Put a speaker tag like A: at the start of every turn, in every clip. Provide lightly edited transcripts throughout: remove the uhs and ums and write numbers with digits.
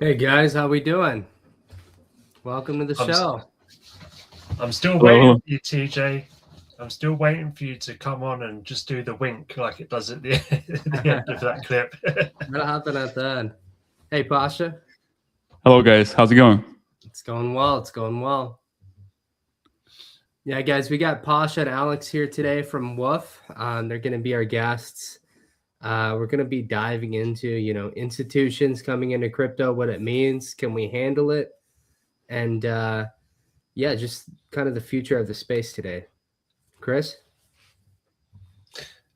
A: Hey guys, how we doing? Welcome to the
B: I'm,
A: show.
B: I'm still
C: Hello.
B: waiting for you, TJ. I'm still waiting for you to come on and just do the wink like it does at the, the end of that clip.
A: What happened at the end? Hey Pasha,
C: Hello, guys. How's it going?
A: it's going well. It's going well. Yeah, guys, we got Pasha and Alex here today from Woof. They're going to be our guests. We're going to be diving into, institutions coming into crypto, what it means, can we handle it, and just kind of the future of the space today. Chris?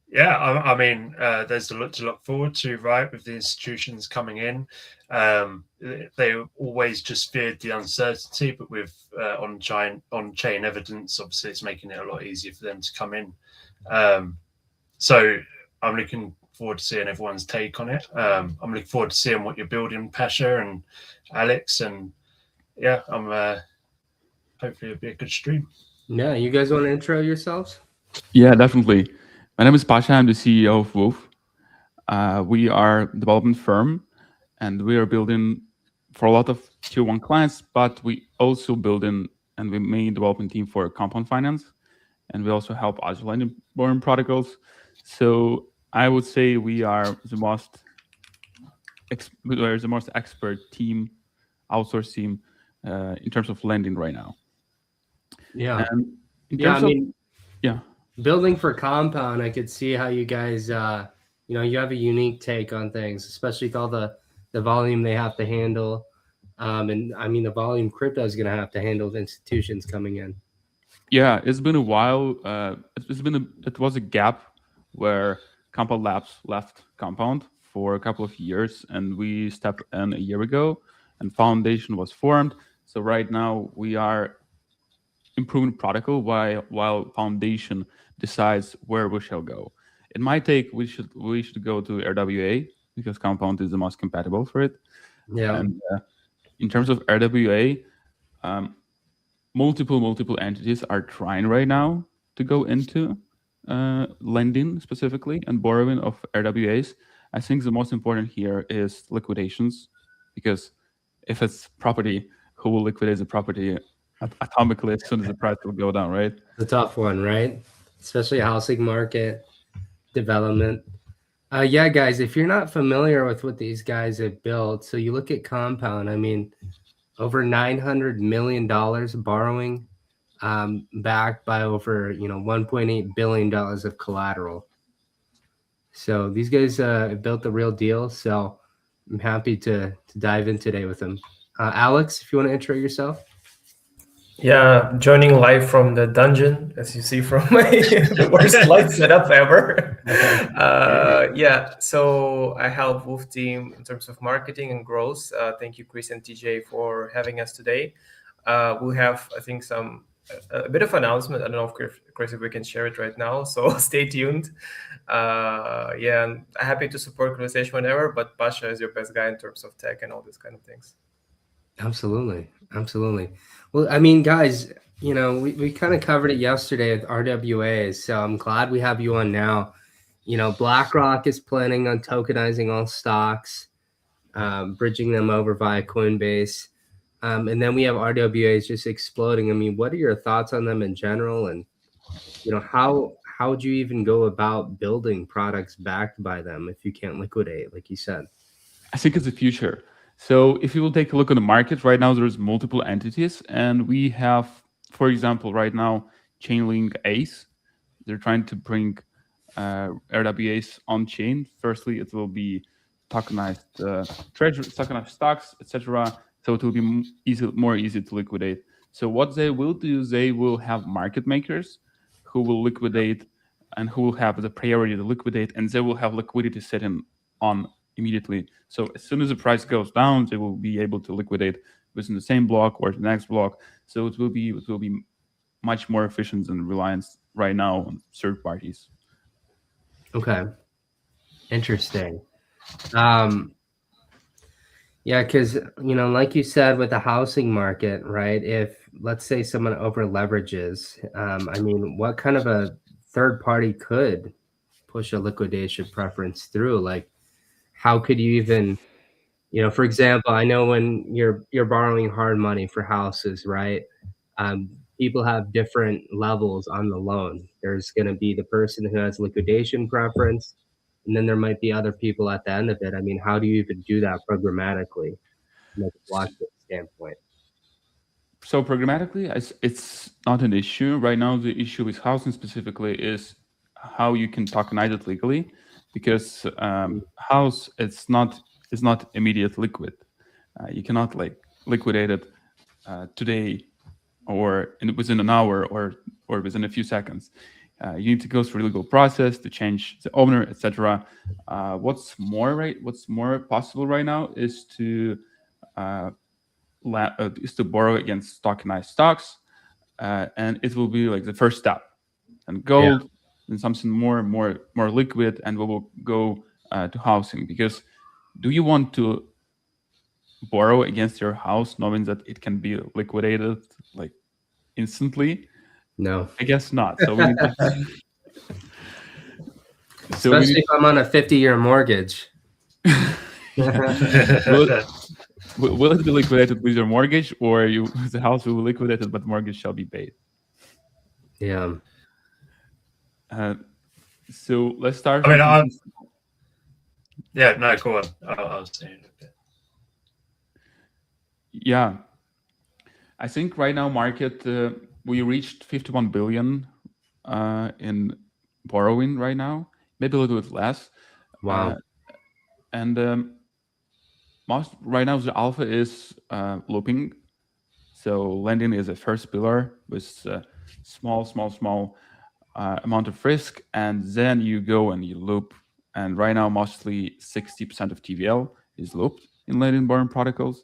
B: Yeah, I mean, there's a lot to look forward to, right? With the institutions coming in, they always just feared the uncertainty, but with on-chain evidence, obviously, it's making it a lot easier for them to come in. So I'm looking forward to seeing everyone's take on it. I'm looking forward to seeing what you're building, Pasha and Alex, and yeah, I'm hopefully it'll be a good stream.
A: Yeah, you guys want to intro yourselves?
C: Yeah, definitely. My name is Pasha. I'm the CEO of Woof. We are a development firm, and we are building for a lot of tier one clients, but we also building and we main development team for compound finance, and we also help other lending borrowing protocols. So I would say we are the most expert team, outsourced team in terms of lending right now.
A: Yeah.
C: And in terms
A: yeah. Building for compound, I could see how you guys, you have a unique take on things, especially with all the volume they have to handle. And I mean, the volume crypto is going to have to handle the institutions coming in.
C: Yeah, it's been a while. It was a gap where Compound Labs left Compound for a couple of years, and we stepped in a year ago, and Foundation was formed. So right now we are improving protocol while Foundation decides where we shall go. In my take, we should go to RWA because Compound is the most compatible for it.
A: Yeah.
C: And in terms of RWA, multiple entities are trying right now to go into lending specifically and borrowing of RWAs. I think the most important here is liquidations, because if it's property, who will liquidate the property atomically as soon as the price will go down, right?
A: The tough one, right? Especially housing market development. Yeah, guys, if you're not familiar with what these guys have built, so you look at Compound, I mean, over $900 million borrowing, backed by over, $1.8 billion of collateral. So these guys built the real deal. So I'm happy to dive in today with them. Alex, if you want to intro yourself.
D: Yeah, joining live from the dungeon, as you see from my the worst light setup ever. So I help Woof team in terms of marketing and growth. Thank you, Chris and TJ, for having us today. We'll have, I think, a bit of announcement. I don't know if Chris, if we can share it right now. So stay tuned. I'm happy to support conversation whenever, but Pasha is your best guy in terms of tech and all these kind of things.
A: Absolutely. Well, I mean, guys, we kind of covered it yesterday with RWAs, so I'm glad we have you on now. BlackRock is planning on tokenizing all stocks, bridging them over via Coinbase. And then we have RWAs just exploding. I mean, what are your thoughts on them in general? And, how would you even go about building products backed by them if you can't liquidate, like you said?
C: I think it's the future. So if you will take a look at the market right now, there's multiple entities, and we have, for example, right now, Chainlink Ace. They're trying to bring RWAs on chain. Firstly, it will be tokenized treasury, tokenized stocks, etc. So it will be more easy to liquidate. So what they will do, they will have market makers who will liquidate and who will have the priority to liquidate, and they will have liquidity sitting on immediately. So as soon as the price goes down, they will be able to liquidate within the same block or the next block. So it will be much more efficient than reliance right now on third parties.
A: Okay. Interesting. Yeah, because like you said, with the housing market, right? If let's say someone over leverages, I mean, what kind of a third party could push a liquidation preference through? Like, how could you even, For example, I know when you're borrowing hard money for houses, right? People have different levels on the loan. There's going to be the person who has liquidation preference, and then there might be other people at the end of it. I mean, how do you even do that programmatically from like a blockchain standpoint?
C: So programmatically, it's not an issue right now. The issue with housing specifically is how you can tokenize it legally, because house it's not immediate liquid. You cannot like liquidate it today or within an hour or within a few seconds. You need to go through a legal process to change the owner, etc. What's more possible right now is to borrow against tokenized stocks, and it will be like the first step. And gold, and something more liquid, and we will go to housing. Because do you want to borrow against your house knowing that it can be liquidated like instantly?
A: No.
C: I guess not. So we need to
A: especially if I'm on a 50-year mortgage.
C: Will it be liquidated with your mortgage, or the house will be liquidated but mortgage shall be paid?
A: Yeah.
C: So let's start.
B: I mean, yeah, no, go on. I'll say it a bit.
C: Yeah, I think right now market we reached 51 billion in borrowing right now, maybe a little bit less.
A: Wow.
C: And most right now the alpha is looping. So lending is a first pillar with small amount of risk, and then you go and you loop. And right now, mostly 60% of TVL is looped in lending borrowing protocols,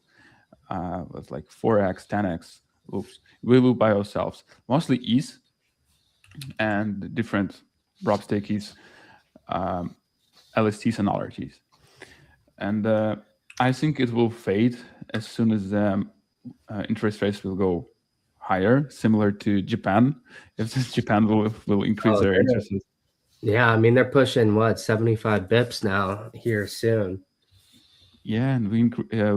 C: with like 4x, 10x loops. We loop by ourselves, mostly ETH and different prop stakeys, LSTs and LRTs. And I think it will fade as soon as interest rates will go higher, similar to Japan. If Japan will increase their interest rates.
A: Yeah, I mean they're pushing what 75 bips now here soon.
C: Yeah, and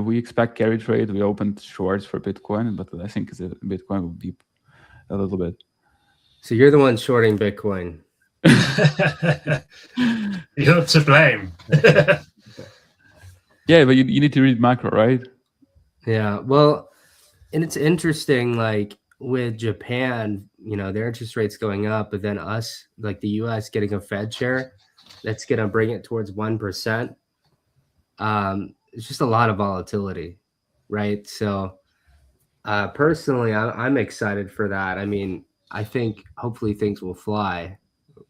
C: we expect carry trade. We opened shorts for Bitcoin, but I think the Bitcoin will be a little bit.
A: So you're the one shorting Bitcoin.
B: You're to blame.
C: Yeah, but you need to read macro, right?
A: Yeah, well, and it's interesting, like with Japan, their interest rates going up, but then us, like the US, getting a Fed chair that's going to bring it towards 1%. It's just a lot of volatility, right? So personally, I'm excited for that. I mean, I think hopefully things will fly.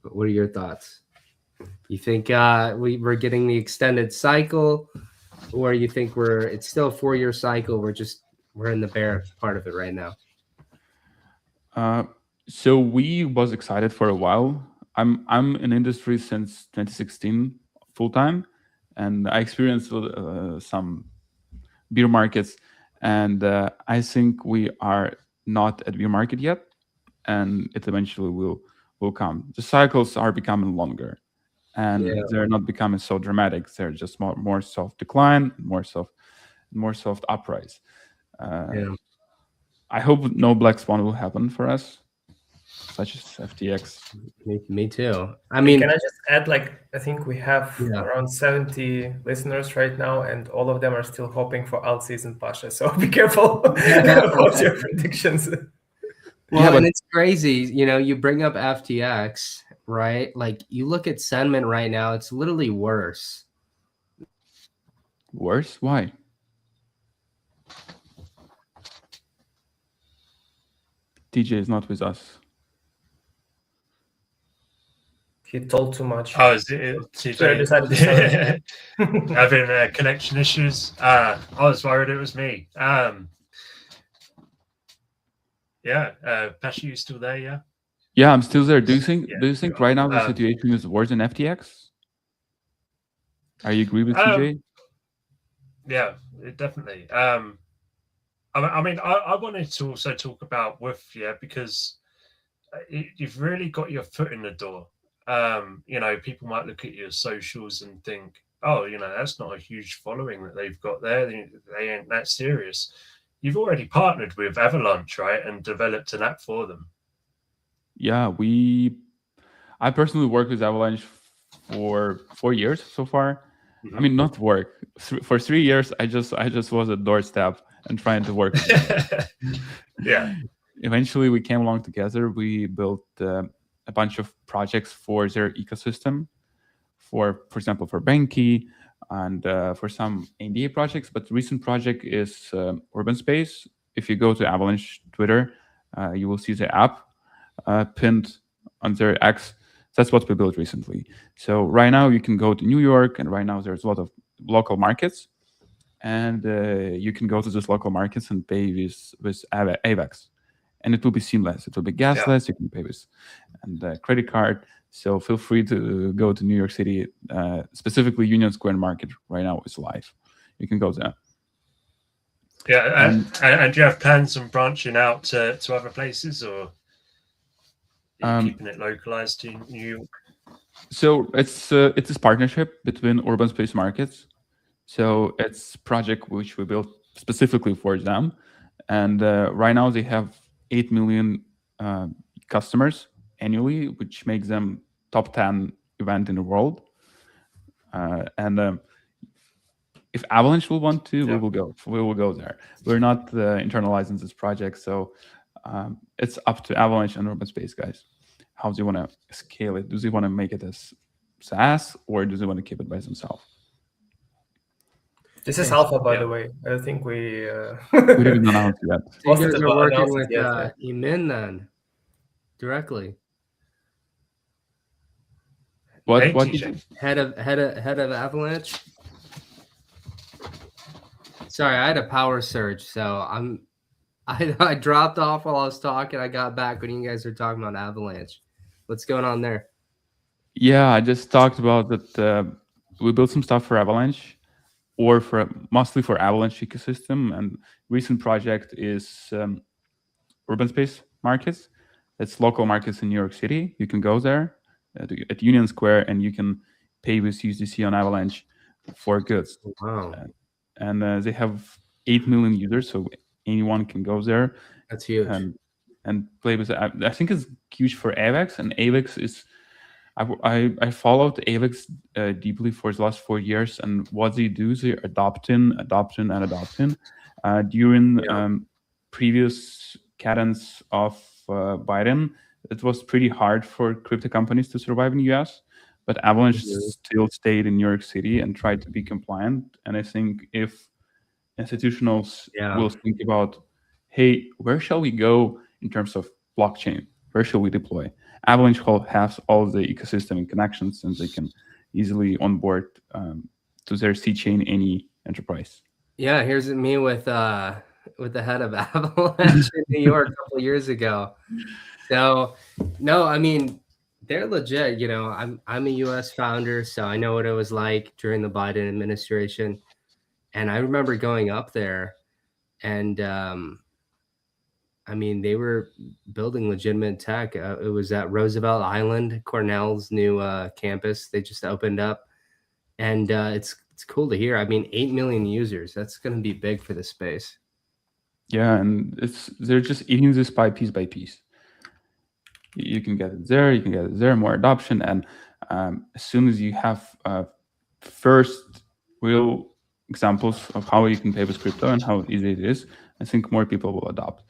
A: What are your thoughts? You think we're getting the extended cycle, or you think it's still a 4-year cycle? We're in the bear part of it right now.
C: So we was excited for a while. I'm in industry since 2016 full time, and I experienced some beer markets, and I think we are not at beer market yet, and it eventually will come. The cycles are becoming longer, and they're not becoming so dramatic. They're just more soft decline, more soft uprise. I hope no black swan will happen for us, such as FTX.
A: Me too. I mean,
D: can I just add, I think we have around 70 listeners right now, and all of them are still hoping for alt season Pasha. So be careful about your predictions.
A: Well, and it's crazy. You bring up FTX, right? Like you look at sentiment right now, it's literally worse.
C: Worse? Why? TJ is not with us.
D: He told too much.
B: Oh, is it TJ?
D: So I decided to sell it.
B: Having connection issues. I was worried it was me. Pasha, you still there? Yeah.
C: Yeah, I'm still there. Do you think right now the situation is worse than FTX? Are you agree with TJ?
B: Yeah, definitely. I mean, I wanted to also talk about WOOF, because you've really got your foot in the door. People might look at your socials and think, oh, that's not a huge following that they've got there. They ain't that serious. You've already partnered with Avalanche, right, and developed an app for them.
C: Yeah, I personally worked with Avalanche for 4 years so far. I mean, not work. For 3 years, I just was a doorstep and trying to work with them.
B: Yeah.
C: Eventually, we came along together. We built a bunch of projects for their ecosystem, for example, for Banky and for some NDA projects. But the recent project is Urban Space. If you go to Avalanche Twitter, you will see the app pinned on their X. That's what we built recently. So right now you can go to New York, and right now there's a lot of local markets, and you can go to those local markets and pay with AVAX, and it will be seamless. It will be gasless. You can pay with and credit card. So feel free to go to New York City, specifically Union Square Market. Right now is live. You can go there.
B: Yeah, and do you have plans on branching out to other places, or are you keeping it localized to New York?
C: So it's this partnership between Urban Space Markets. So it's a project which we built specifically for them, and right now they have 8 million customers annually, which makes them top 10 event in the world. And if Avalanche will want to, we will go. We will go there. We're not internalizing this project, so it's up to Avalanche and Urban Space guys. How do you want to scale it? Do they want to make it as SaaS, or do they want to keep it by themselves?
D: This is alpha, by the way. I think we
C: didn't announce that.
A: So you guys are working with Emin then directly.
C: What
A: head of Avalanche? Sorry, I had a power surge, so I dropped off while I was talking. I got back when you guys were talking about Avalanche. What's going on there?
C: Yeah, I just talked about that. We built some stuff for Avalanche, or mostly for Avalanche ecosystem. And recent project is Urban Space Markets. It's local markets in New York City. You can go there at Union Square, and you can pay with USDC on Avalanche for goods.
A: Wow.
C: And they have 8 million users, so anyone can go there.
A: That's huge.
C: And play with it. I think it's huge for AVAX, and AVAX is. I followed AVAX deeply for the last 4 years, and what they do is they're adopting. During previous cadence of Biden, it was pretty hard for crypto companies to survive in the US, but Avalanche still stayed in New York City and tried to be compliant. And I think if institutionals will think about, hey, where shall we go in terms of blockchain? Where shall we deploy? Avalanche has all of the ecosystem and connections, and they can easily onboard to their C chain any enterprise.
A: Yeah, here's me with the head of Avalanche in New York a couple years ago. So, no, I mean, they're legit. I'm a U.S. founder, so I know what it was like during the Biden administration, and I remember going up there, and I mean, they were building legitimate tech. It was at Roosevelt Island, Cornell's new campus. They just opened up, and it's cool to hear. I mean, 8 million users. That's going to be big for the space.
C: Yeah, and they're just eating this pie piece by piece. You can get it there. You can get it there. More adoption, and as soon as you have first real examples of how you can pay with crypto and how easy it is, I think more people will adopt.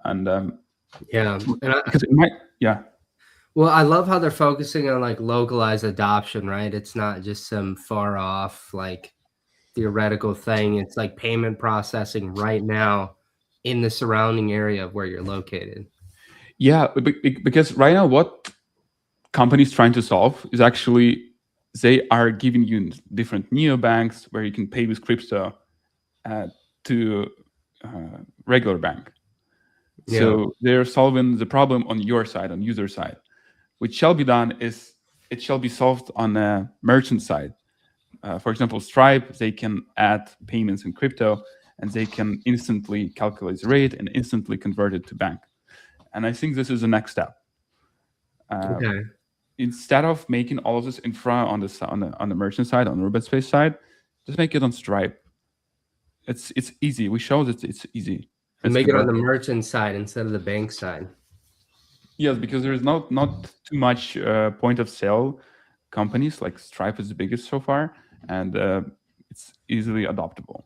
C: And because it might,
A: Well, I love how they're focusing on like localized adoption, right? It's not just some far off like theoretical thing. It's like payment processing right now in the surrounding area of where you're located.
C: Yeah, because right now what companies trying to solve is actually they are giving you different neobanks where you can pay with crypto to regular bank. So they're solving the problem on your side, on user side. Which shall be done is it shall be solved on the merchant side. For example, Stripe, they can add payments in crypto, and they can instantly calculate the rate and instantly convert it to bank. And I think this is the next step. instead of making all of this infra on the merchant side, on the Rubet Space side, just make it on Stripe. It's easy. We show that it's easy.
A: And make it on the merchant side instead of the bank side.
C: Yes, because there's not too much point of sale companies. Like Stripe is the biggest so far, and it's easily adoptable.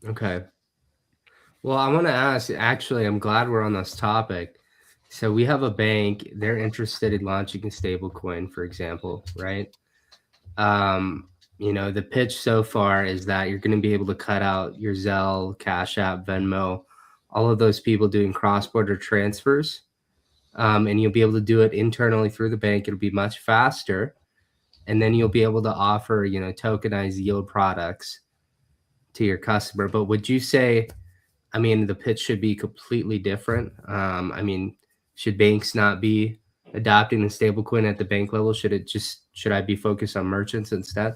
A: Okay. Well, I want to ask, actually, I'm glad we're on this topic. So we have a bank, they're interested in launching a stable coin, for example, right? The pitch so far is that you're going to be able to cut out your Zelle, Cash App, Venmo, all of those people doing cross-border transfers. And you'll be able to do it internally through the bank. It'll be much faster. And then you'll be able to offer, tokenized yield products to your customer. But would you say, the pitch should be completely different? Should banks not be adopting the stablecoin at the bank level? Should I be focused on merchants instead?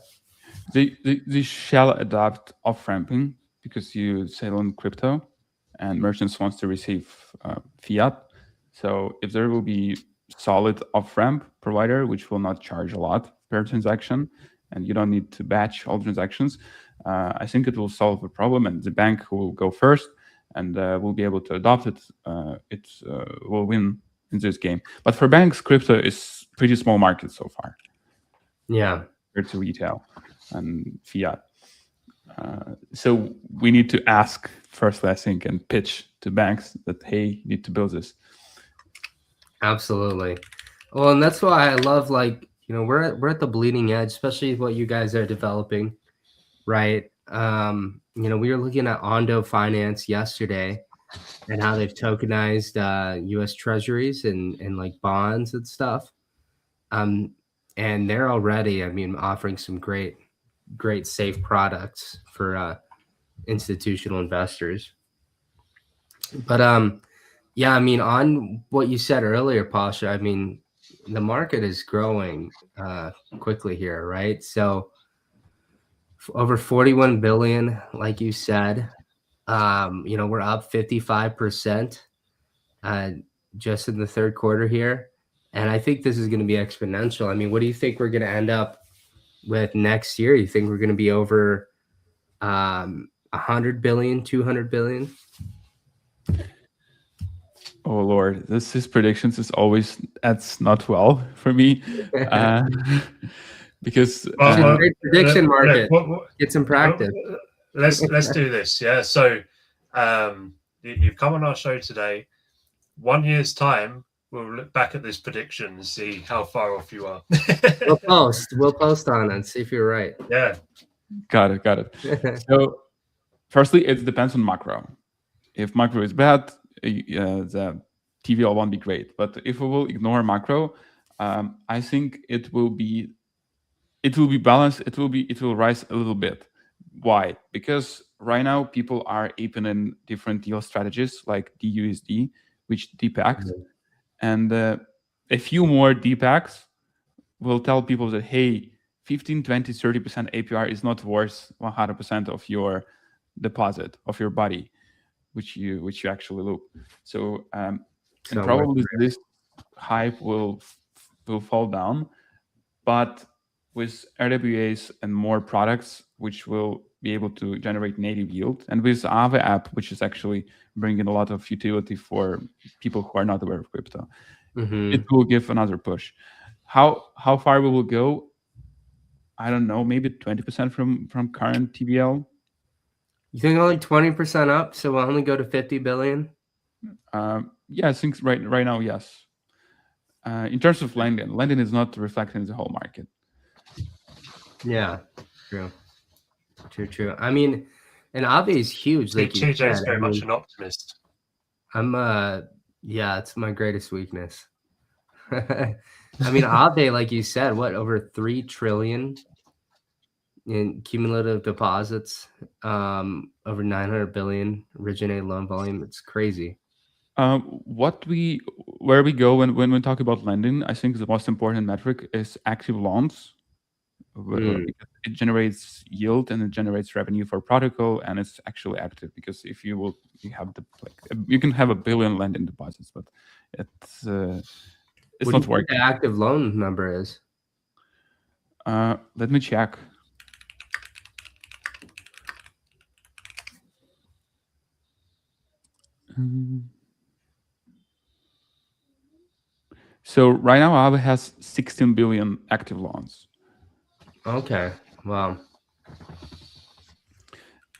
C: They shall adopt off-ramping because you sell on crypto and merchants wants to receive fiat. So if there will be solid off-ramp provider, which will not charge a lot per transaction, and you don't need to batch all transactions, I think it will solve the problem, and the bank will go first and will be able to adopt it. It will win in this game. But for banks, crypto is pretty small market so far.
A: Yeah.
C: Compared to retail and fiat. So we need to ask first, I think, and pitch to banks that, hey, you need to build this.
A: Absolutely. Well, and that's why I love, we're at the bleeding edge, especially what you guys are developing, right? We were looking at Ondo Finance yesterday and how they've tokenized U.S. treasuries and like bonds and stuff. And they're already, offering some great safe products for institutional investors. But yeah, on what you said earlier, Pasha, the market is growing quickly here, right? So over 41 billion, like you said, we're up 55% just in the third quarter here. And I think this is going to be exponential. What do you think we're going to end up with next year? You think we're going to be over 100 billion, 200 billion?
C: Oh Lord, his predictions is always that's not well for me, because
A: great prediction market. Get some practice.
B: Let's do this. Yeah. So you've come on our show today. 1 year's time, we'll look back at this prediction and see how far off you are.
A: We'll post on it and see if you're right.
B: Yeah.
C: Got it. So firstly, it depends on macro. If macro is bad, the TVL won't be great. But if we will ignore macro, I think it will be balanced. It will rise a little bit. Why? Because right now people are opening different yield strategies like DUSD, which DPACs, and a few more DPACs will tell people that, hey, 15, 20, 30% APR is not worth 100% of your deposit of your body, which you actually loop. So and probably this hype will fall down, but with RWAs and more products which will be able to generate native yield, and with Aave app, which is actually bringing a lot of utility for people who are not aware of crypto, it will give another push. How far we will go, I don't know, maybe 20% from current TVL.
A: You think only 20% up, so we'll only go to 50 billion?
C: Yeah, I think right now, yes. In terms of lending is not reflecting the whole market.
A: Yeah, true. And Aave is huge. Like
B: TJ is very much an optimist.
A: It's my greatest weakness. Aave, like you said, over 3 trillion in cumulative deposits, over 900 billion originated loan volume. It's crazy.
C: Where we go when we talk about lending, I think the most important metric is active loans. It generates yield and it generates revenue for protocol, and it's actually active, because if you have you can have 1 billion lending deposits, but it's
A: What do
C: not
A: you think
C: working.
A: the active loan number is?
C: Let me check. So right now, Aave has 16 billion active loans.
A: Okay. Wow.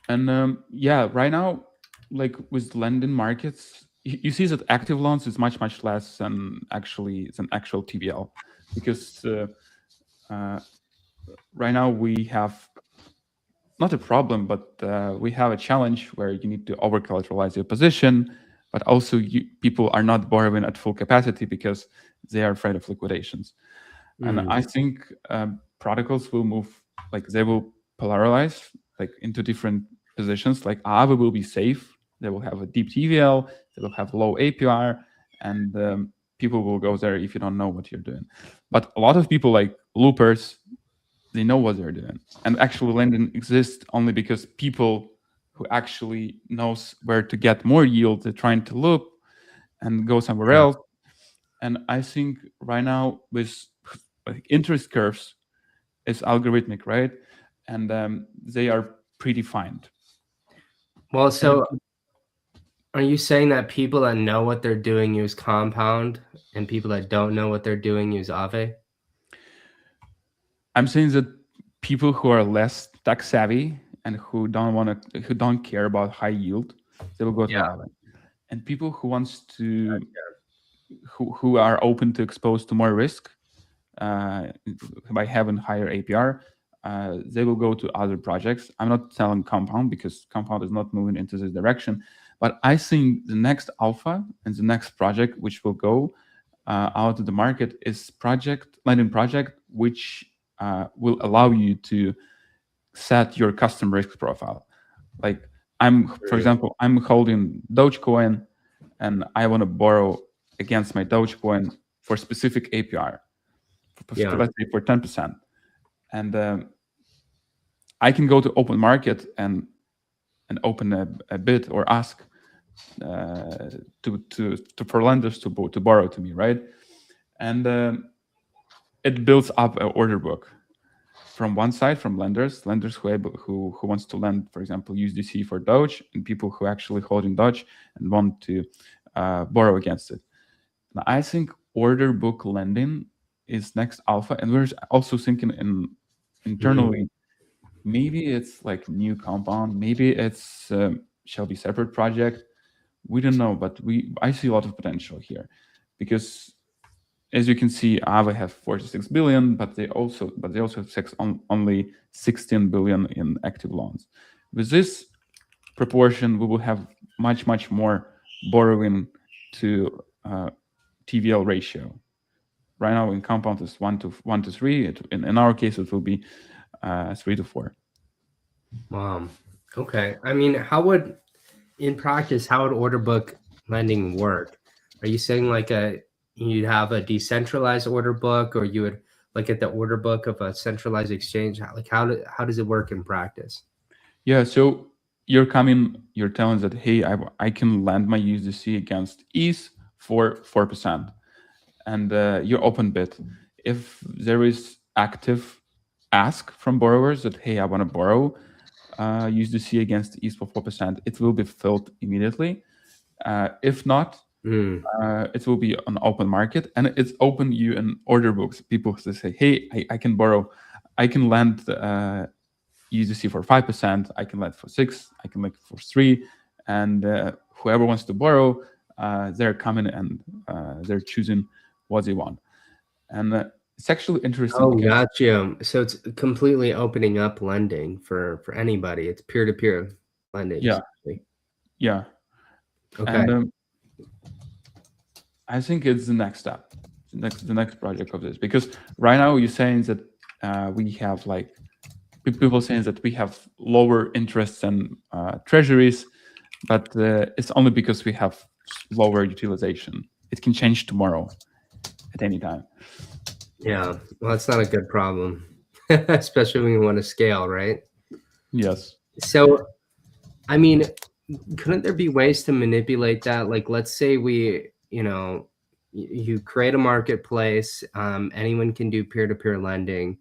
C: And yeah, right now, like with lending markets, you see that active loans is much less than actual TVL, because right now we have not a problem, but we have a challenge where you need to over collateralize your position, but also people are not borrowing at full capacity because they are afraid of liquidations. And I think protocols will move, like they will polarize like into different positions. Like Aave will be safe. They will have a deep TVL. They will have low APR, and people will go there if you don't know what you're doing. But a lot of people, like loopers, they know what they're doing. And actual lending exists only because people who actually knows where to get more yield, they're trying to loop and go somewhere else. And I think right now with like interest curves is algorithmic, right? And they are predefined.
A: Well, so are you saying that people that know what they're doing use Compound and people that don't know what they're doing use Aave?
C: I'm saying that people who are less tech savvy and who don't care about high yield, they will go to Aave. And people who wants to who are open to expose to more risk by having higher APR, they will go to other projects. I'm not telling Compound because Compound is not moving into this direction, but I think the next alpha and the next project which will go out of the market is lending project which will allow you to set your custom risk profile. Like for example, I'm holding Dogecoin and I want to borrow against my Dogecoin for specific APR. Let's say for 10%. And I can go to open market and open a bid or ask for lenders to borrow to me, right? And it builds up an order book from one side, from lenders who wants to lend, for example, USDC for Doge, and people who actually holding Doge and want to borrow against it. Now, I think order book lending is next alpha, and we're also thinking internally. Maybe it's like new Compound, maybe it's shall be separate project. We don't know, but I see a lot of potential here, because as you can see, Aave have 46 billion, but they also have only 16 billion in active loans. With this proportion, we will have much more borrowing to TVL ratio. Right now in Compound is 1 to 3. In our case, it will be 3 to 4.
A: Wow. Okay. I mean, in practice, how would order book lending work? Are you saying like you'd have a decentralized order book, or you would look at the order book of a centralized exchange? How does it work in practice?
C: Yeah. So you're telling that, hey, I can lend my USDC against ETH for 4%, and you open bid. If there is active ask from borrowers that, hey, I want to borrow USDC against ETH for 4%, it will be filled immediately. If not, it will be on open market, and it's open you in order books. People say, hey, I can borrow, I can lend USDC for 5%, I can lend for 6%, I can lend for 3%, and whoever wants to borrow, they're coming and they're choosing what they want. And it's actually interesting.
A: Oh, gotcha. So it's completely opening up lending for anybody. It's peer-to-peer lending.
C: Yeah. Yeah.
A: Okay.
C: And I think it's the next step, the next project of this, because right now you're saying that we have like people saying that we have lower interest than treasuries, but it's only because we have lower utilization. It can change tomorrow at any time.
A: Yeah, well, that's not a good problem, especially when you want to scale, right?
C: Yes.
A: So, I mean, couldn't there be ways to manipulate that? Like, let's say we, you create a marketplace. Anyone can do peer-to-peer lending.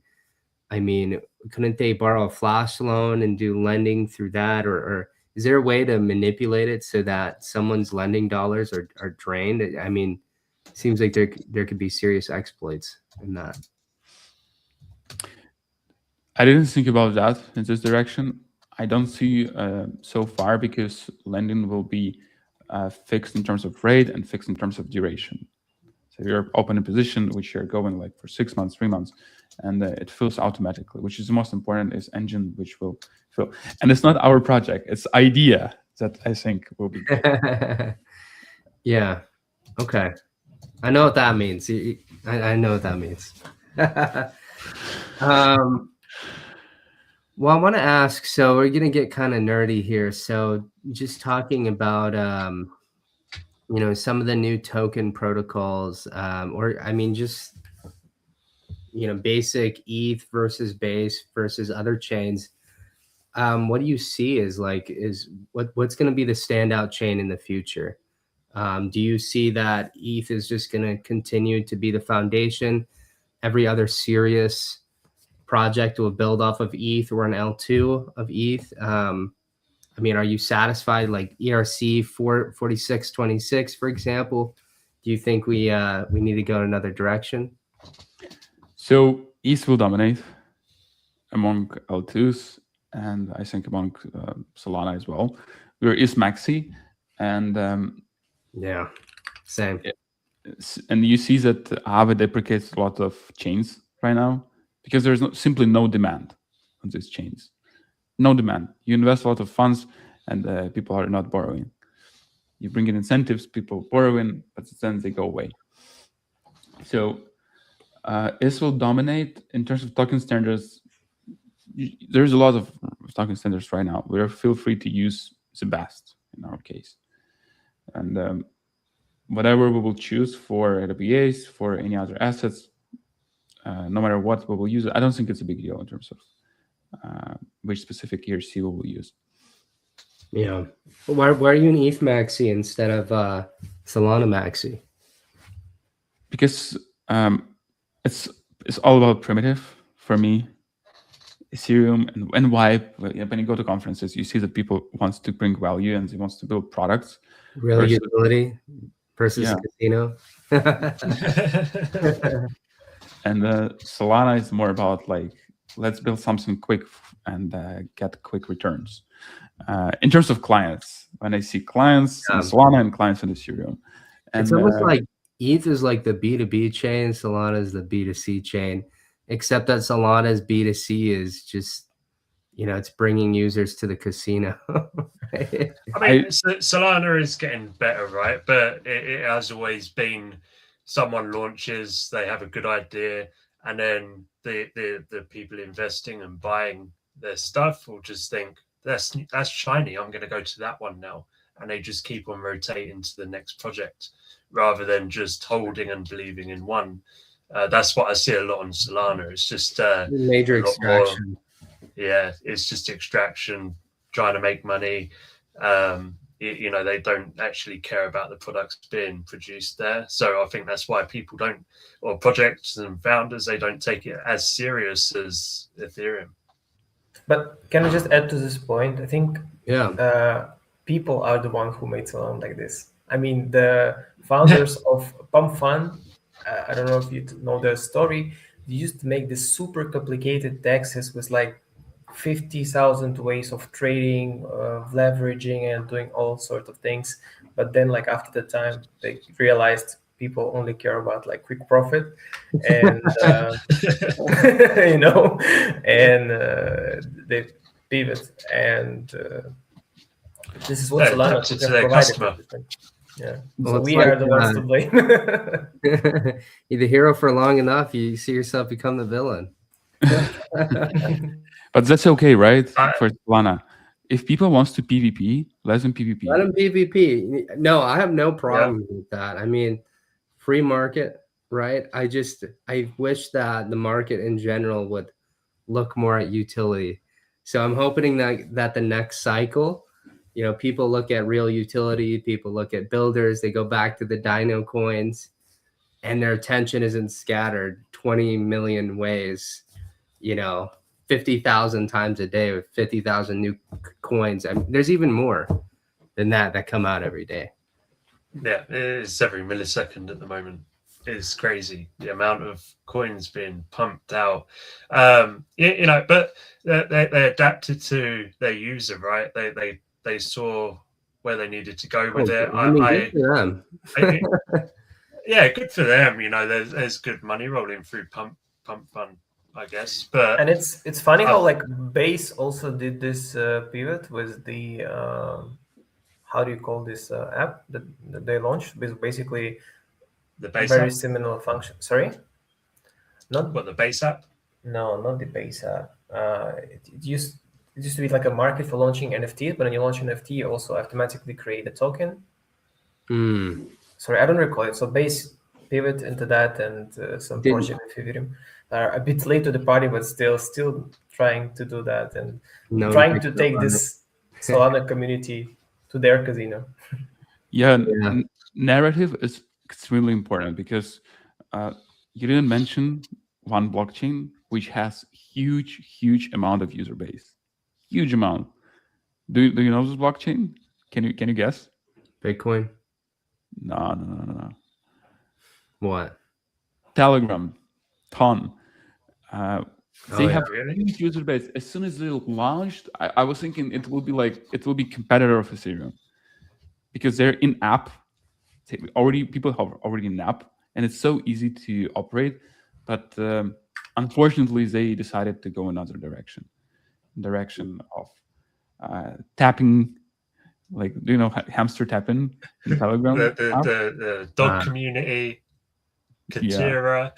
A: I mean, couldn't they borrow a flash loan and do lending through that? Or is there a way to manipulate it so that someone's lending dollars are drained? I mean, it seems like there could be serious exploits in that.
C: I didn't think about that in this direction. I don't see so far, because lending will be fixed in terms of rate and fixed in terms of duration. So you're open a position which you're going like for 6 months, 3 months, and it fills automatically, which is the most important, is engine which will fill. And it's not our project, it's idea that I think will be good.
A: Yeah. Okay. I know what that means. I know what that means. Well, I want to ask, so we're going to get kind of nerdy here. So just talking about, some of the new token protocols, or I mean, just, basic ETH versus Base versus other chains. What do you see is what's going to be the standout chain in the future? Do you see that ETH is just going to continue to be the foundation? Every other serious project will build off of ETH or an L2 of ETH. I mean, are you satisfied, like ERC 4626, for example? Do you think we need to go in another direction?
C: So ETH will dominate among L2s, and I think among Solana as well. We're ETH maxi, and
A: yeah, same.
C: And you see that Aave deprecates a lot of chains right now, because there's simply no demand on these chains. No demand. You invest a lot of funds, and people are not borrowing. You bring in incentives, people borrowing, but then they go away. So ETH will dominate in terms of token standards. There's a lot of token standards right now. Feel free to use the best in our case. And whatever we will choose for AWS, for any other assets, no matter what we will use, I don't think it's a big deal in terms of which specific ERC we will use.
A: Yeah. Why are you an ETH maxi instead of Solana maxi?
C: Because it's all about primitive for me. Ethereum and why when you go to conferences, you see that people wants to bring value and they wants to build products.
A: Real utility versus casino.
C: And Solana is more about like, let's build something quick and get quick returns. In terms of clients, when I see clients in Solana and clients in Ethereum, and
A: it's almost like ETH is like the B2B chain, Solana is the B2C chain, except that Solana's B2C is just, it's bringing users to the casino. Right?
B: I mean, Solana is getting better, right? But it has always been someone launches, they have a good idea, and then the people investing and buying their stuff will just think, that's shiny, I'm going to go to that one now. And they just keep on rotating to the next project rather than just holding and believing in one. That's what I see a lot on Solana. It's just
A: major extraction.
B: It's just extraction, trying to make money. They don't actually care about the products being produced there. So I think that's why people don't, or projects and founders, they don't take it as serious as Ethereum.
D: But can I just add to this point? I think people are the ones who made Solana like this. I mean, the founders of Pump Fund, I don't know if you know their story, they used to make this super complicated DEXs with like 50,000 ways of trading, leveraging, and doing all sorts of things. But then, like after the time, they realized people only care about like quick profit, and they pivot. And this is what Solana
B: to their customer.
D: Yeah, well, so we are the ones to blame.
A: You're the hero for long enough, you see yourself become the villain.
C: But that's okay, right? For Solana, if people wants to PvP, let them PvP.
A: Let them PvP. No, I have no problem with that. I mean, free market, right? I wish that the market in general would look more at utility. So I'm hoping that the next cycle, people look at real utility, people look at builders, they go back to the Dino coins. and their attention isn't scattered 20 million ways, 50,000 times a day with 50,000 new coins. I mean, there's even more than that come out every day.
B: Yeah, it's every millisecond at the moment. It's crazy the amount of coins being pumped out. But they adapted to their user, right? They saw where they needed to go with it.
A: Good for them.
B: Yeah, good for them. There's good money rolling through pump fund, I guess. But
D: and it's funny how like Base also did this pivot with the how do you call this app that they launched? Basically,
B: the Base
D: very
B: app?
D: similar function. Sorry, not
B: what, the Base app?
D: No, not the Base app. It used to be like a market for launching NFTs, but when you launch NFT, you also automatically create a token. Sorry, I don't recall it. So Base pivot into that, and some project with Ethereum are a bit late to the party, but still trying to do that and trying to take this Solana community to their casino.
C: Narrative is extremely important because you didn't mention one blockchain which has huge amount of user base. Huge amount. Do you know this blockchain? Can you guess?
A: Bitcoin?
C: No.
A: What?
C: Telegram. Ton. They have
B: really?
C: huge user base. As soon as they launched, I was thinking it will be competitor of Ethereum because they're in app. People have already an app, and it's so easy to operate. But unfortunately, they decided to go another direction of tapping, like hamster tapping in Telegram.
B: the dog community. Katira.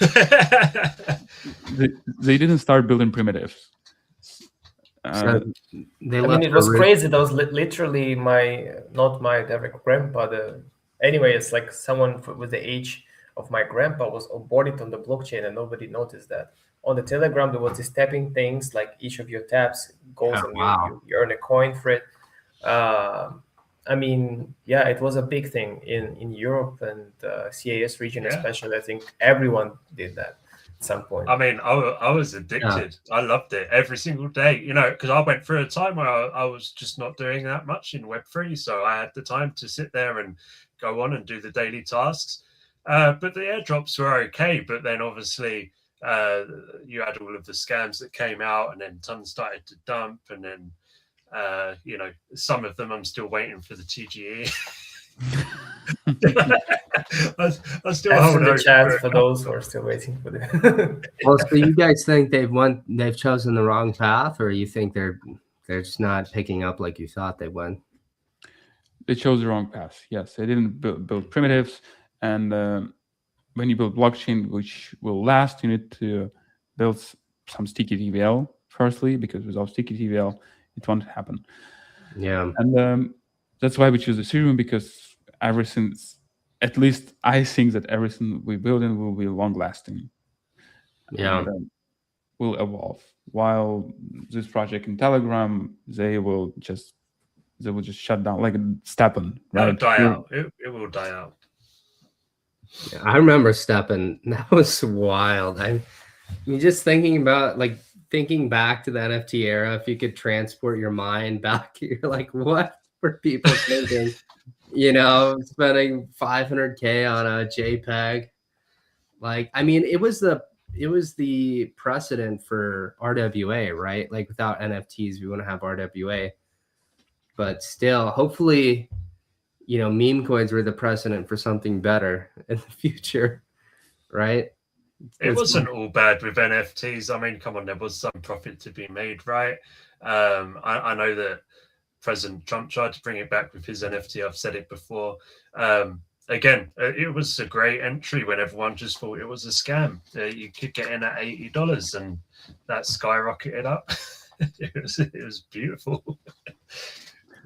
C: They didn't start building primitives.
D: It was crazy. That was literally not my direct grandpa. Anyway, it's like someone with the age of my grandpa was onboarded on the blockchain, and nobody noticed that. On the Telegram, there was this tapping things, like each of your taps goes and you earn a coin for it. It was a big thing in Europe and CIS region, especially. I think everyone did that at some point.
B: I mean, I was addicted. Yeah. I loved it every single day, because I went through a time where I was just not doing that much in Web3. So I had the time to sit there and go on and do the daily tasks. But the airdrops were okay. But then obviously you had all of the scams that came out, and then tons started to dump, and then some of them I'm still waiting for the TGE. I still hold
D: the chat for those who are still waiting for them.
A: Well, so you guys think they've chosen the wrong path, or you think they're just not picking up like you thought they would?
C: They chose the wrong path. Yes, they didn't build primitives, and when you build blockchain which will last, you need to build some sticky TVL firstly, because without sticky TVL it won't happen.
A: Yeah.
C: And that's why we choose Ethereum, because everything, at least I think that everything we build in will be long lasting.
A: Yeah.
C: And, will evolve. While this project in Telegram, they will just shut down, like Steppen, right?
B: It'll die out. It will die out.
A: Yeah, I remember Steppen. That was wild. I mean, just thinking about thinking back to the NFT era, if you could transport your mind back, you're like, what were people thinking? Spending 500K on a JPEG. It was the precedent for RWA, right? Like without NFTs, we wouldn't have RWA. But still, hopefully, meme coins were the precedent for something better in the future, right?
B: It wasn't all bad with NFTs. I mean, come on, there was some profit to be made, right? I know that President Trump tried to bring it back with his NFT. I've said it before. Again, it was a great entry when everyone just thought it was a scam. You could get in at $80, and that skyrocketed up. It was beautiful.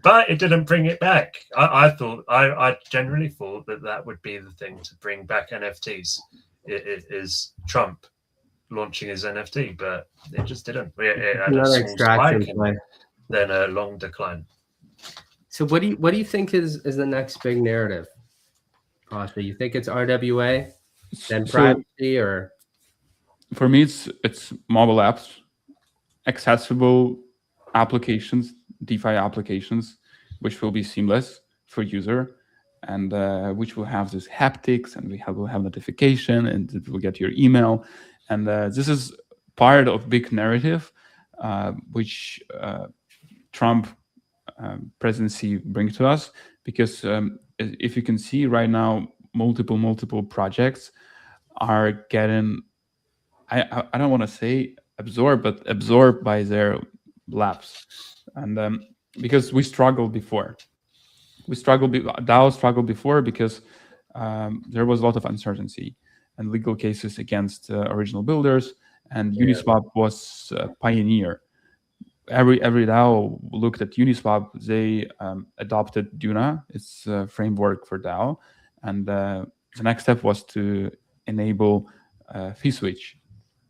B: But it didn't bring it back. I generally thought that would be the thing to bring back NFTs. It is Trump launching his NFT, but it just didn't. It had a small spike and then a long decline.
A: So what do you think is the next big narrative, Pasha? You think it's RWA? than
C: So
A: privacy? Or
C: for me, it's mobile apps, accessible applications, DeFi applications, which will be seamless for user, and which will have this haptics, and will have notification, and it will get your email, and this is part of big narrative, which Trump presidency bring to us, because if you can see right now, multiple projects are getting, I don't want to say absorbed, but absorbed by their labs, and because we struggled before, DAO struggled before because there was a lot of uncertainty and legal cases against original builders, and Uniswap was a pioneer. Every DAO looked at Uniswap. They adopted Duna, its framework for DAO, and the next step was to enable fee switch,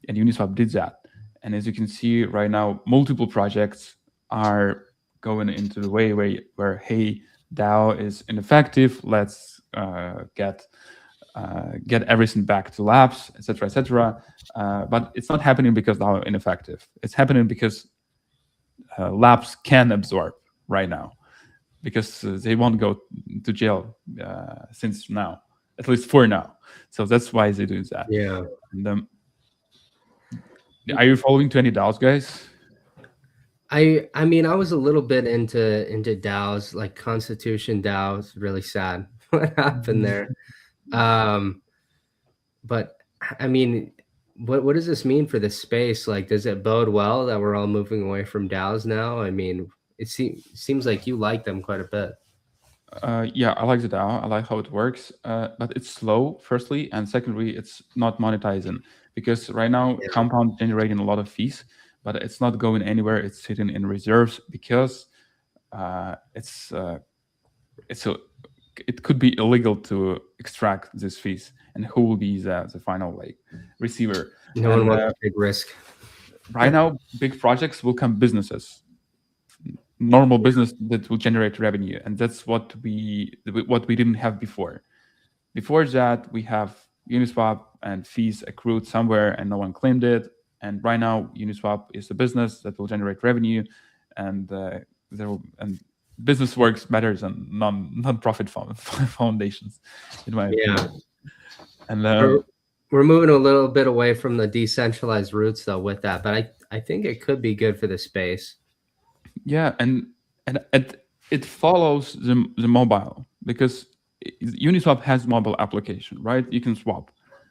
C: and Uniswap did that. And as you can see right now, multiple projects are going into the way where hey, DAO is ineffective. Let's get everything back to labs, etc., etc. But it's not happening because DAO are ineffective. It's happening because labs can absorb right now, because they won't go to jail since now, at least for now. So that's why they do that.
A: yeah.
C: And, are you following 20 DAOs, guys?
A: I mean, I was a little bit into DAOs, like Constitution DAOs. Really sad what happened there. But I mean, what does this mean for the space? Like, does it bode well that we're all moving away from DAOs now? I mean, it seems like you like them quite a bit.
C: Yeah, I like the DAO. I like how it works, but it's slow, firstly, and secondly, it's not monetizing, because right now Compound generating a lot of fees, but it's not going anywhere. It's sitting in reserves because it could be illegal to extract these fees, and who will be the final receiver?
A: No one wants to take risk.
C: Right now, big projects will come businesses, normal business that will generate revenue, and that's what we didn't have before. Before that, we have Uniswap and fees accrued somewhere, and no one claimed it. And right now, Uniswap is a business that will generate revenue, and business works better than non-profit foundations, in my opinion. And
A: we're moving a little bit away from the decentralized roots, though, with that. But I think it could be good for the space.
C: Yeah, and it follows the mobile, because Uniswap has mobile application, right? You can swap,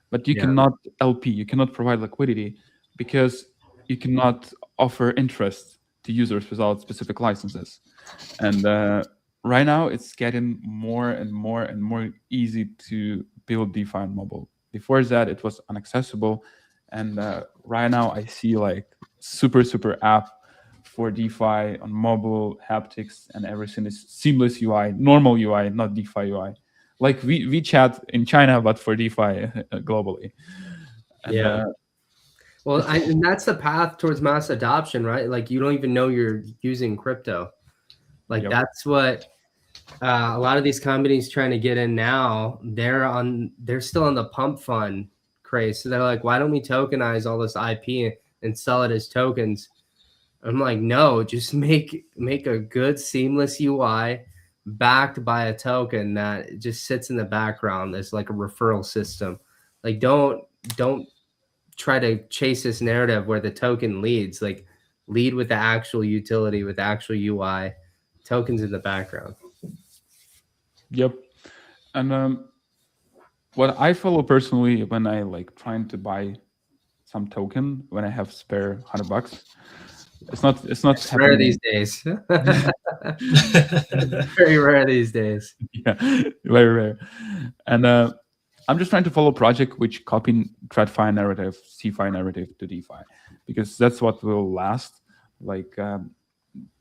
C: but you cannot LP. You cannot provide liquidity because you cannot offer interest to users without specific licenses. And right now, it's getting more and more easy to build DeFi on mobile. Before that, it was inaccessible, and right now I see super app for DeFi on mobile, haptics, and everything is seamless UI, normal UI, not DeFi UI, like WeChat in China, but for DeFi globally. And,
A: and that's the path towards mass adoption, right? Like, you don't even know you're using crypto. Like, that's what a lot of these companies trying to get in now. They're still on the pump fund craze. So they're like, why don't we tokenize all this IP and sell it as tokens? I'm like, no, just make a good seamless UI backed by a token that just sits in the background as like a referral system. Like, don't try to chase this narrative where the token leads. Like, lead with the actual utility, with the actual UI, tokens in the background.
C: Yep. And what I follow personally when I trying to buy some token when I have spare $100, it's not
A: rare these days. Very rare these days.
C: Yeah, very rare. And I'm just trying to follow a project which copy TradFi narrative, CFi narrative to DeFi, because that's what will last. Like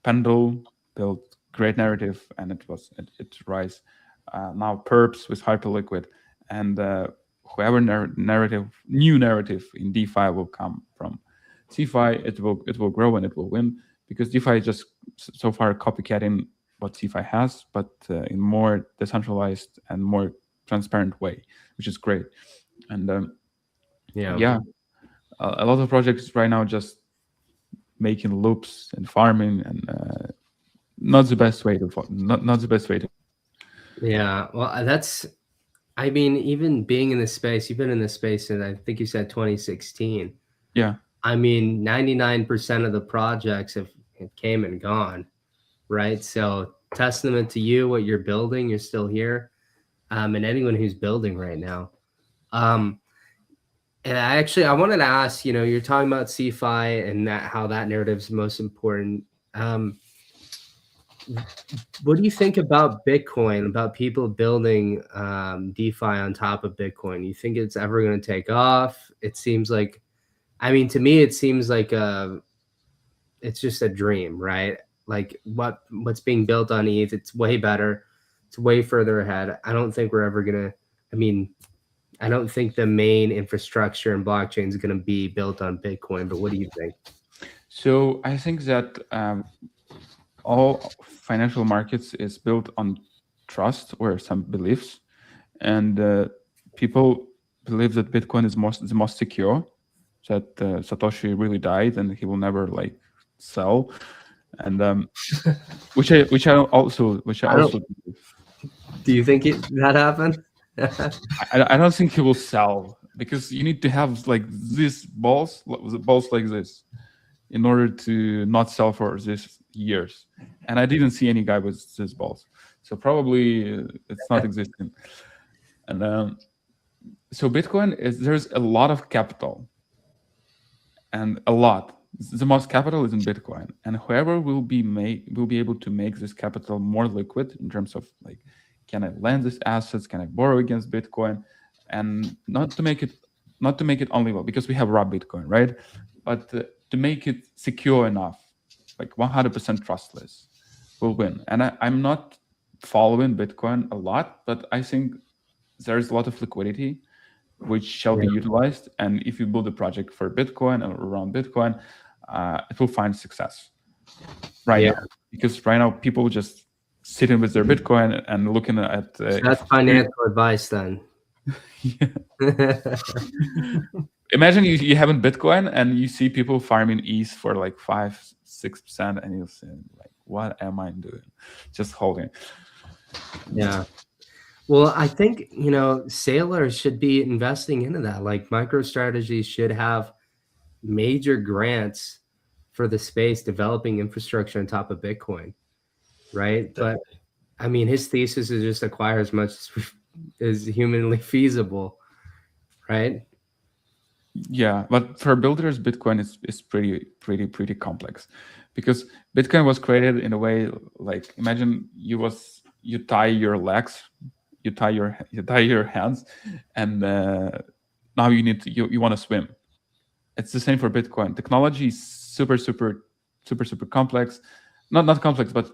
C: Pendle built great narrative, and it rise. Now Perps with Hyperliquid, and whoever new narrative in DeFi will come from CFi, it will grow and it will win, because DeFi is just so far copycatting what CFi has, but in more decentralized and more transparent way, which is great. And
A: Yeah.
C: a lot of projects right now just making loops and farming, and not the best way to not the best way to.
A: Yeah. Well, that's, I mean, even being in this space, you've been in this space since I think you said 2016.
C: Yeah.
A: I mean, 99% of the projects have came and gone, right? So testament to you, what you're building, you're still here. And anyone who's building right now. And I wanted to ask, you're talking about CeFi and how that narrative is most important. What do you think about Bitcoin, about people building DeFi on top of Bitcoin? You think it's ever going to take off? It seems like, I mean, to me, it seems like it's just a dream, right? Like what's being built on ETH, it's way better. It's way further ahead. I don't think we're ever going to, I mean, I don't think the main infrastructure and blockchain is going to be built on Bitcoin, but what do you think?
C: So I think that all financial markets is built on trust or some beliefs, and people believe that Bitcoin is the most secure, that Satoshi really died and he will never like sell, and which I also believe.
A: Do you think that happened?
C: I don't think he will sell, because you need to have like these balls like this in order to not sell for this years. And I didn't see any guy with these balls, so probably it's not existing. And so Bitcoin there's a lot of capital, and a lot. The most capital is in Bitcoin, and whoever will be able to make this capital more liquid in terms of like, can I lend these assets? Can I borrow against Bitcoin? And not to make it only, well, because we have raw Bitcoin, right? But to make it secure enough, like 100% trustless, will win. And I'm not following Bitcoin a lot, but I think there's a lot of liquidity which shall be utilized. And if you build a project for Bitcoin or around Bitcoin, it will find success right now. Because right now people just sitting with their Bitcoin and looking at.
A: So that's financial advice then.
C: Imagine you have in Bitcoin and you see people farming ETH for like 5-6%, and you say like, what am I doing? Just holding.
A: Yeah. Well, I think, sailors should be investing into that. Like MicroStrategy should have major grants for the space developing infrastructure on top of Bitcoin, right? But I mean, his thesis is just acquire as much as humanly feasible, right?
C: Yeah, but for builders, Bitcoin is pretty complex, because Bitcoin was created in a way like, imagine you tie your legs, you tie your hands, and now you want to swim. It's the same for Bitcoin. Technology is super complex, not complex, but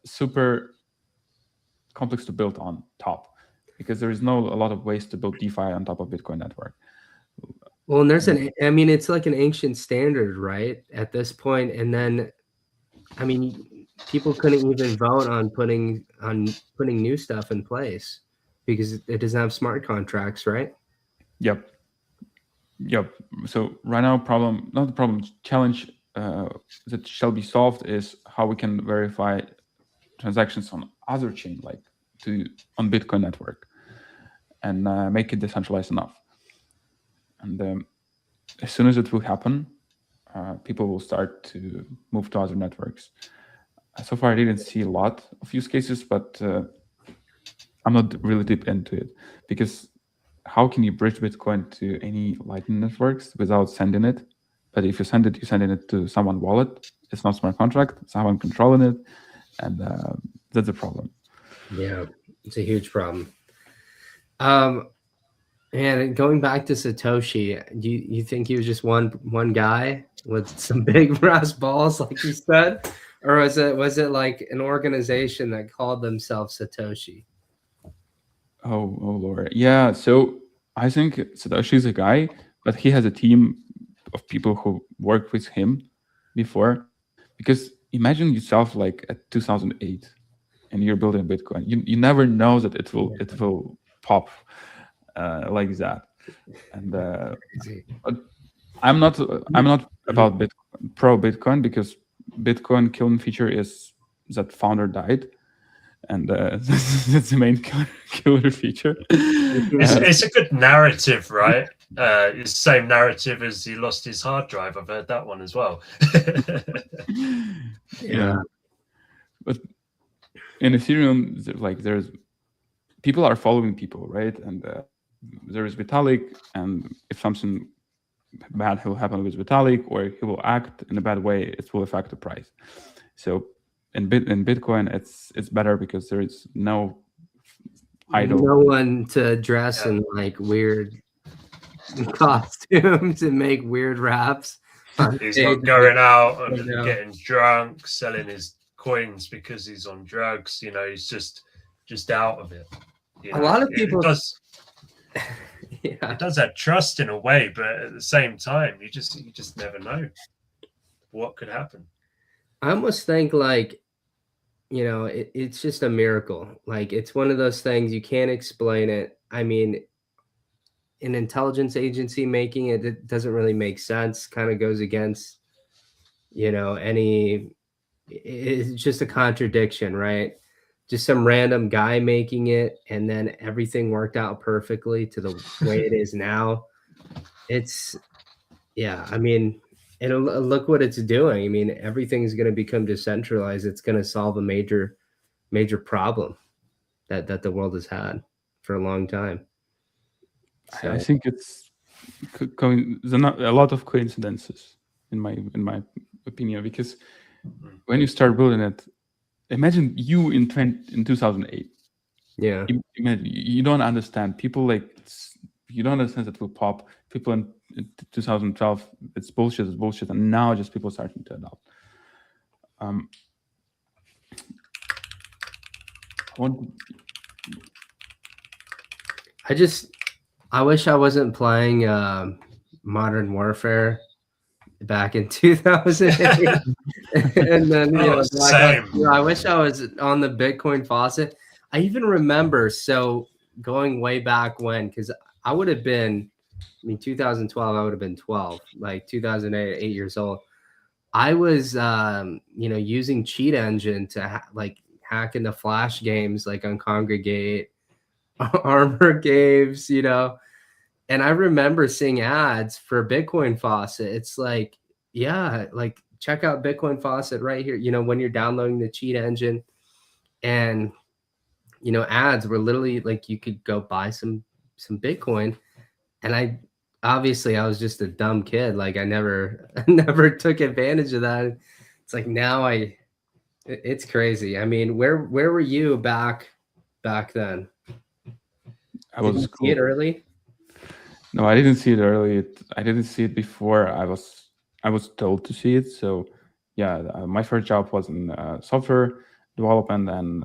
C: super complex to build on top, because there is a lot of ways to build DeFi on top of Bitcoin network.
A: Well, and it's like an ancient standard, right? At this point, and then, I mean, people couldn't even vote on putting new stuff in place because it doesn't have smart contracts, right?
C: Yep. So right now, challenge that shall be solved is how we can verify transactions on other chain, like on Bitcoin network, and make it decentralized enough. And as soon as it will happen, people will start to move to other networks. So far, I didn't see a lot of use cases, but I'm not really deep into it, because how can you bridge Bitcoin to any Lightning networks without sending it? But if you send it, you're sending it to someone's wallet. It's not smart contract. Someone controlling it, and that's a problem.
A: Yeah, it's a huge problem. And going back to Satoshi, you think he was just one guy with some big brass balls, like you said, or was it like an organization that called themselves Satoshi?
C: Oh Lord, yeah. So I think Satoshi is a guy, but he has a team of people who worked with him before. Because imagine yourself like at 2008, and you're building Bitcoin. You never know that it will pop. like that. And
A: Crazy.
C: I'm not about pro Bitcoin, because Bitcoin killing feature is that founder died, and that's the main killer feature.
B: It's a good narrative, right? It's the same narrative as he lost his hard drive. I've heard that one as well.
C: Yeah. But in Ethereum, like there's people are following people, right? And there is Vitalik, and if something bad will happen with Vitalik, or he will act in a bad way, it will affect the price. So in Bitcoin, it's better because there is no idol.
A: No one to dress in like weird costumes and make weird raps.
B: He's not going out and
A: Yeah.
B: getting drunk, selling his coins because he's on drugs. You know, he's just out of it. You
A: A
B: know,
A: lot of people-
B: it does.
A: Yeah.
B: It does have trust in a way, but at the same time, you just never know what could happen.
A: I almost think like, you know, it's just a miracle. Like it's one of those things you can't explain it. I mean, an intelligence agency making it, it doesn't really make sense. Kind of goes against, you know, it's just a contradiction, right? Just some random guy making it, and then everything worked out perfectly to the way it is now. It's, yeah, I mean, and look what it's doing. I mean, everything's going to become decentralized. It's going to solve a major problem that the world has had for a long time. So
C: I think it's there's a lot of coincidences in my opinion, because when you start building it, imagine you in 2008.
A: yeah,
C: Imagine, you don't understand people, like you don't understand that will pop. People in 2012, it's bullshit, and now just people starting to adopt.
A: I wish I wasn't playing Modern Warfare back in 2008. And then, you know,
B: same.
A: I wish I was on the Bitcoin faucet. I even remember, so going way back when, because I would have been, I mean, 2012, I would have been 12, like 2008, 8 years old. I was, you know, using Cheat Engine to like hack into Flash games, like on Congregate, Armor Games, you know. And I remember seeing ads for Bitcoin Faucet. It's like, yeah, like check out Bitcoin Faucet right here. You know, when you're downloading the Cheat Engine, and you know, ads were literally like you could go buy some Bitcoin. And I was just a dumb kid. Like I never took advantage of that. It's like now it's crazy. I mean, where were you back then?
C: I was
A: Did you see it early?
C: No, I didn't see it early. I didn't see it before I was told to see it. So yeah, my first job was in software development, and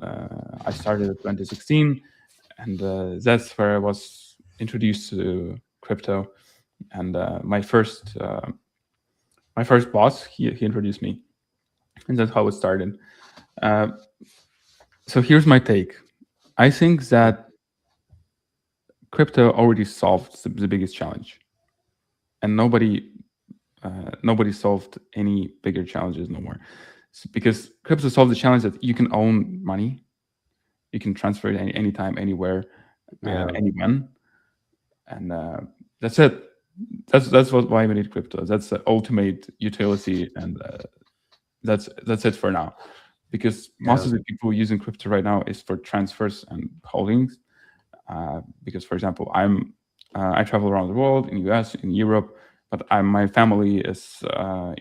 C: I started in 2016, and that's where I was introduced to crypto. And my first boss, he introduced me, and that's how it started. So here's my take. I think that crypto already solved the biggest challenge, and nobody solved any bigger challenges no more. Because crypto solved the challenge that you can own money, you can transfer it anytime, anywhere, anyone, and that's it. That's why we need crypto. That's the ultimate utility, and that's it for now. Because most of the people using crypto right now is for transfers and holdings. Because, for example, I travel around the world, in US, in Europe, but my family is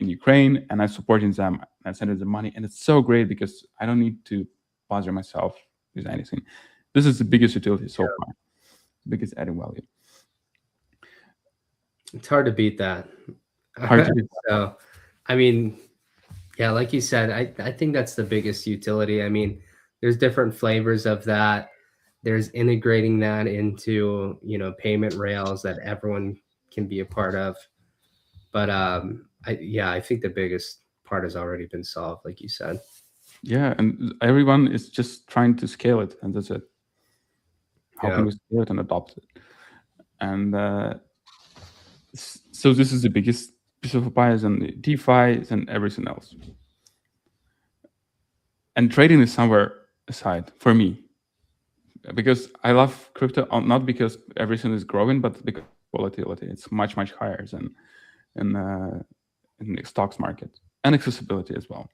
C: in Ukraine, and I'm supporting them. I send them money, and it's so great because I don't need to bother myself with anything. This is the biggest utility so far, biggest added value.
A: It's hard to beat that.
C: Hard to beat.
A: So, I mean, yeah, like you said, I think that's the biggest utility. I mean, there's different flavors of that. There's integrating that into, you know, payment rails that everyone can be a part of. But I think the biggest part has already been solved, like you said.
C: Yeah, and everyone is just trying to scale it, and that's it. How can we scale it and adopt it? And so this is the biggest piece of pie than the DeFi and everything else. And trading is somewhere aside for me, because I love crypto, not because everything is growing, but because volatility. It's much, much higher than in the stocks market, and accessibility as well,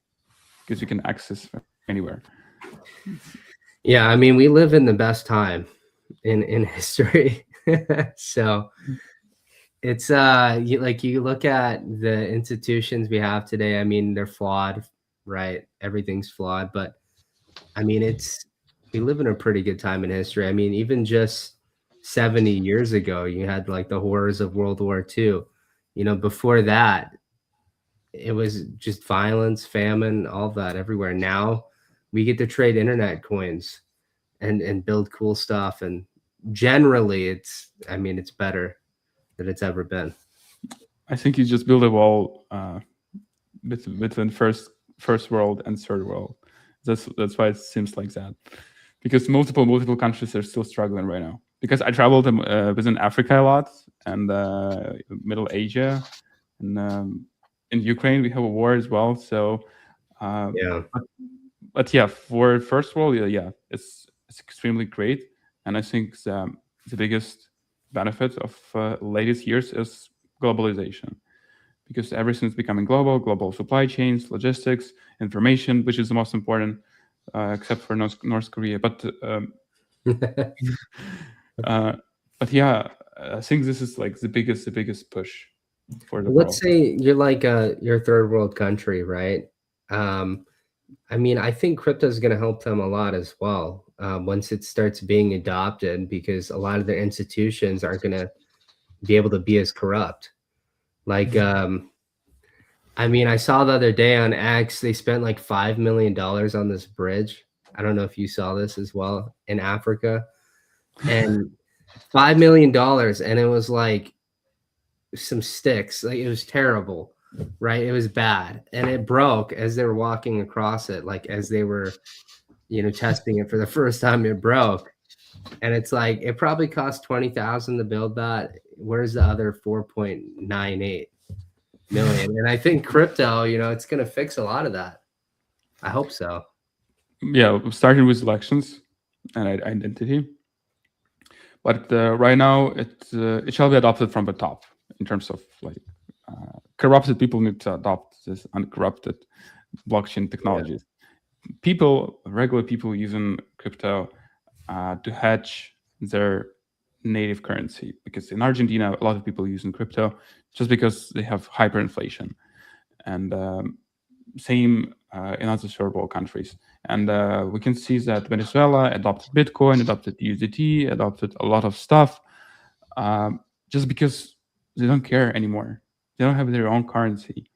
C: because you can access anywhere.
A: Yeah, I mean, we live in the best time in history. So it's you look at the institutions we have today. I mean, they're flawed, right? Everything's flawed, but I mean, we live in a pretty good time in history. I mean, even just 70 years ago, you had like the horrors of World War II. You know, before that, it was just violence, famine, all that everywhere. Now we get to trade internet coins and build cool stuff. And generally it's better than it's ever been.
C: I think you just build a wall between first world and third world. That's why it seems like that, because multiple countries are still struggling right now. Because I traveled within Africa a lot, and Middle Asia, and in Ukraine we have a war as well. So
A: Yeah.
C: But yeah, for first world, yeah, it's extremely great, and I think the biggest benefit of latest years is globalization, because everything is becoming global supply chains, logistics, information, which is the most important, except for North Korea. But yeah, I think this is like the biggest push for the world.
A: Let's say you're like your third world country, right? I mean, I think crypto is going to help them a lot as well once it starts being adopted, because a lot of their institutions aren't going to be able to be as corrupt. Like, I mean, I saw the other day on X, they spent like $5 million on this bridge. I don't know if you saw this as well, in Africa, and $5 million, and it was like some sticks. Like, it was terrible, right? It was bad, and it broke as they were walking across it. Like, as they were, testing it for the first time, it broke. And it's like, it probably cost 20,000 to build that. Where's the other 4.98 million? And I think crypto, it's going to fix a lot of that. I hope so.
C: Yeah, starting with elections and identity. But right now, it shall be adopted from the top in terms of like corrupted people need to adopt this uncorrupted blockchain technologies. Yeah. Regular people using crypto to hedge their native currency, because in Argentina, a lot of people using crypto just because they have hyperinflation, and same in other third world countries. And we can see that Venezuela adopted Bitcoin, adopted USDT, adopted a lot of stuff just because they don't care anymore. They don't have their own currency.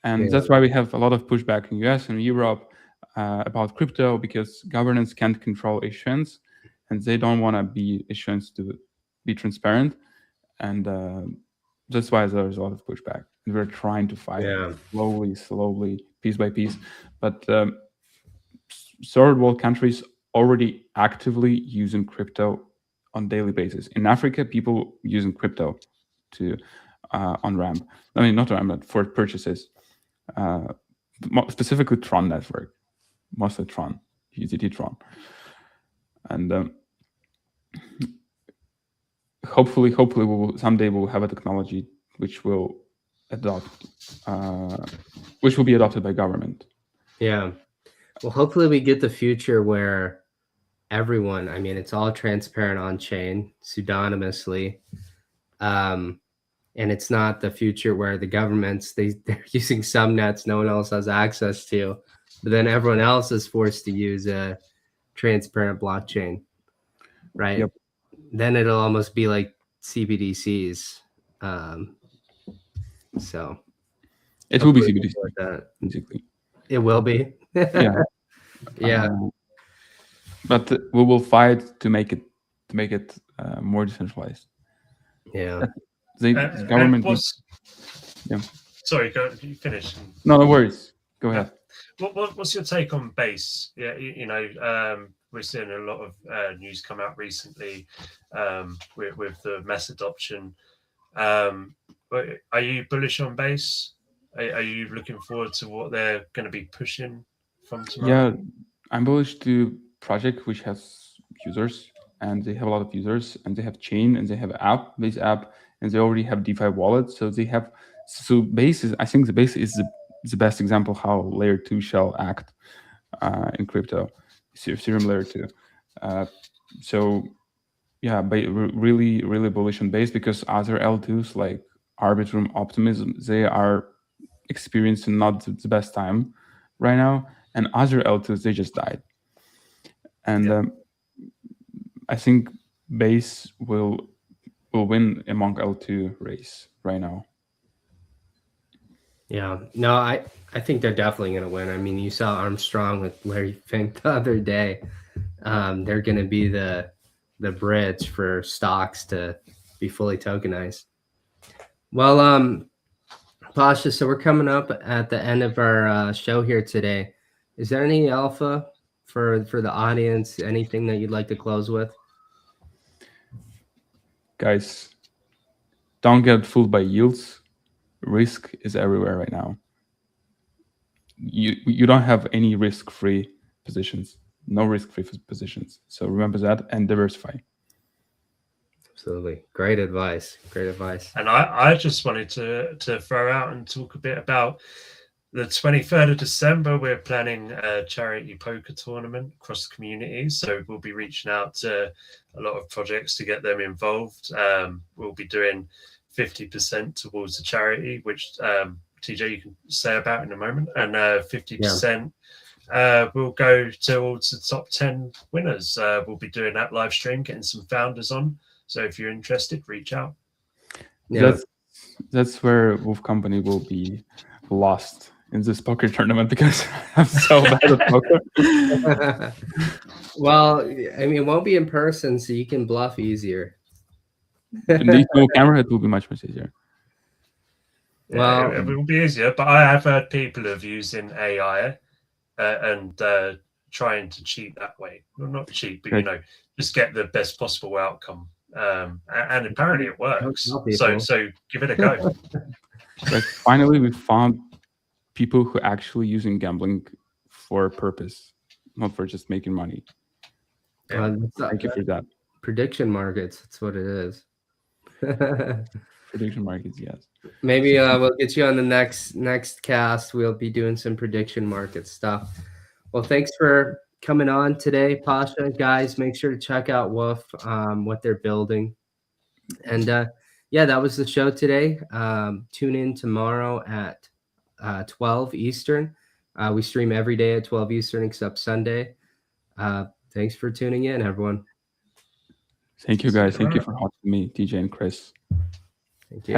C: And that's why we have a lot of pushback in US and Europe about crypto, because governments can't control issuance, and they don't want to be issuance to be transparent. And that's why there's a lot of pushback. And we're trying to fight slowly, piece by piece. But third world countries already actively using crypto on daily basis. In Africa, people using crypto to on ramp. I mean, not ramp, but for purchases. Specifically Tron network, mostly Tron, USDT Tron. And hopefully someday we'll have a technology which will which will be adopted by government.
A: Yeah. Well, hopefully we get the future where everyone, I mean, it's all transparent on chain, pseudonymously. And it's not the future where the governments, they're using some nets no one else has access to, but then everyone else is forced to use a transparent blockchain, right?
C: Yep.
A: Then it'll almost be like CBDCs. So
C: it will be CBDC. Basically.
A: It will be.
C: Yeah.
A: Yeah.
C: But we will fight to make it more decentralized.
A: Yeah.
C: The government.
B: Yeah. Sorry, you finish.
C: No worries. Go ahead.
B: What's your take on Base? Yeah, we're seeing a lot of news come out recently with the mass adoption. But are you bullish on Base? Are you looking forward to what they're going to be pushing from tomorrow?
C: Yeah, I'm bullish to project which has users, and they have a lot of users, and they have chain, and they have base app, and they already have DeFi wallet. So they have, so Base is, I think the Base is the best example how layer 2 shall act in crypto, Ethereum layer 2. So yeah, really, really bullish on Base, because other L2s like Arbitrum, Optimism, they are experiencing not the best time right now, and other L2s, they just died. And I think Base will win among L2 race right now.
A: Yeah, no, I think they're definitely going to win. I mean, you saw Armstrong with Larry Fink the other day. They're going to be the bridge for stocks to be fully tokenized. Well, Pasha, so we're coming up at the end of our show here today. Is there any alpha for the audience? Anything that you'd like to close with?
C: Guys, don't get fooled by yields. Risk is everywhere right now. You don't have any risk-free positions. No risk-free positions. So remember that and diversify.
A: Absolutely. Great advice. Great advice.
B: And I just wanted to throw out and talk a bit about the 23rd of December. We're planning a charity poker tournament across the community. So we'll be reaching out to a lot of projects to get them involved. We'll be doing 50% towards the charity, which TJ, you can say about in a moment. And 50% will go towards the top 10 winners. We'll be doing that live stream, getting some founders on. So if you're interested, reach out.
A: Yeah.
C: That's where Wolf Company will be lost in this poker tournament, because I'm so bad at poker.
A: Well, I mean, it won't be in person, so you can bluff easier.
C: And the no camera, it will be much easier.
A: Well,
B: it will be easier, but I have heard people of using AI and trying to cheat that way. Well, not cheat, but just get the best possible outcome. And apparently it works. So give it a go.
C: Like, finally, we found people who actually using gambling for a purpose, not for just making money. Thank you for that.
A: Prediction markets. That's what it is.
C: Prediction markets, yes.
A: Maybe we'll get you on the next cast. We'll be doing some prediction market stuff. Well, thanks for coming on today, Pasha. Guys, make sure to check out Wolf, what they're building. And that was the show today. Tune in tomorrow at 12 Eastern. We stream every day at 12 Eastern except Sunday. Thanks for tuning in, everyone.
C: Thank you, guys. Thank you for hosting me, TJ and Chris.
A: Thank you.